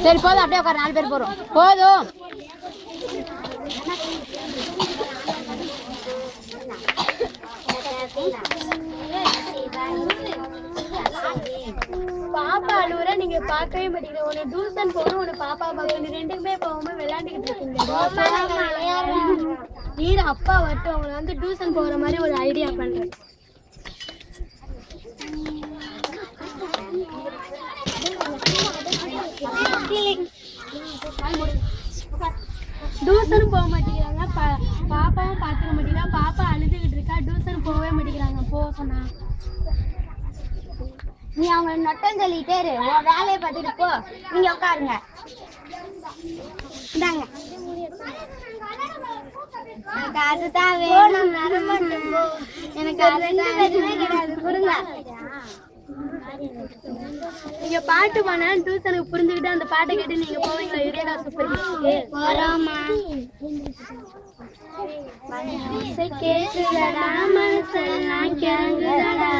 சரி போதும், அப்படியே உட்கார, 4 பேர் போறோம். போதும். பாப்பா அழுவுற, நீங்க பார்க்கவே மாட்டீங்க. உன்னை டியூஷன் போகணும், உன்னை பாப்பா பார்க்கணும், ரெண்டுக்குமே போகாம விளையாண்டுக்கிட்டு இருக்கீங்க. நீர் அப்பா வரட்டும், அவங்களை வந்து டியூஷன் போகிற மாதிரி ஒரு ஐடியா பண்றேன். டியூஷனும் போக மாட்டேங்கிறாங்க, பாப்பாவும் பார்த்துக்க மாட்டேங்கிறா. பாப்பா அழுதுகிட்டு இருக்கா, டியூஷன் போகவே மாட்டேங்கிறாங்க. போக சொன்னா நீ அவங்க நொட்டம் சொல்லிட்டே இரு, உன் வேலையை பார்த்துட்டு போ. நீங்க உட்காருங்க. இந்தாங்க, எனக்கு அதுதான் வேணும். எனக்கு அதுதான் கிடையாது, புரியுங்க. நீங்க பாட்டு பானா டியூஷனுக்கு புரிஞ்சுக்கிட்டு அந்த பாட்டை கேட்டு நீங்க போவீங்களா? யுரேகா சூப்பர் போறோமா? கேட்டுதடா, மனசெல்லாம் கேங்குதடா.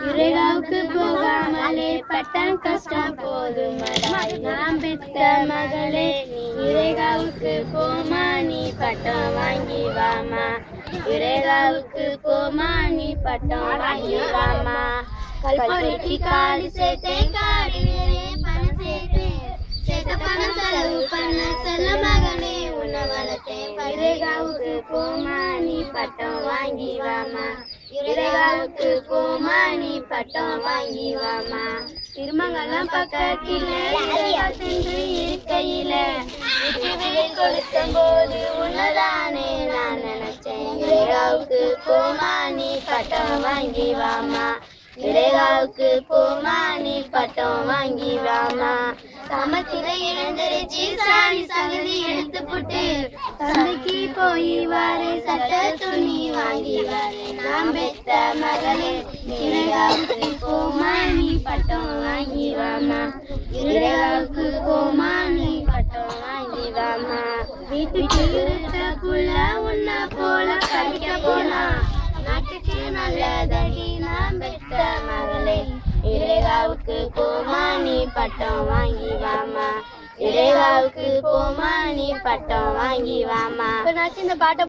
யுரேகாவுக்கு போகாமலே பட்டம் கஷ்டம் போதுமடா. நான் பெத்த மகளே, நீ யுரேகாவுக்கு போமா, நீ பட்டம் வாங்கி வாமா. யுரேகாவுக்கு போமா, நீ பட்டம் வாங்கி வாமா. கல்பொறிக்கு காடு சேர்த்தேன், காடு பணம் சேர்த்தேன், சேர்த்த பணம் செலவு பண்ண செல்ல மகனே உன்னை வளர்த்தேன். யுரேகாவுக்கு போமா, நீ பட்டம் வாங்கி வாமா. யுரேகாவுக்கு போமா, நீ பட்டம் வாங்கி வாமா. திருமங்கலம் பக்கத்தில சென்று இருக்கையில விதை கொடுக்கும் போது உன்னதானே நான் நினைச்சேன். யுரேகாவுக்கு போமா, நீ பட்டம் வாங்கி வாமா. யுரேகாவுக்கு போமா, நீ பட்டம் வாங்கி வாமா. சமத்தில எழுந்திருச்சு சாணி சகதி எடுத்து போட்டு சந்தைக்கு போய் வாரு, சட்ட துணி வாங்கி வாரு. நான் பெத்த மகளே, யுரேகாவுக்கு போமா, நீ பட்டம் வாங்கி வாமா. யுரேகாவுக்கு போமா, நீ பட்டம் வாங்கி வாமா. வீட்டுக்கு இருக்க புள்ள உன்ன போல படிக்க போனா, நாட்டுக்கு நல்லதடி நான் பெத்த மகளே. யுரேகாவுக்கு போமா, நீ பட்டம் வாங்கி வாமா. யுரேகாவுக்கு போமா, நீ பட்டம் வாங்கி வாமா. இப்ப நான் இந்த பாட்டை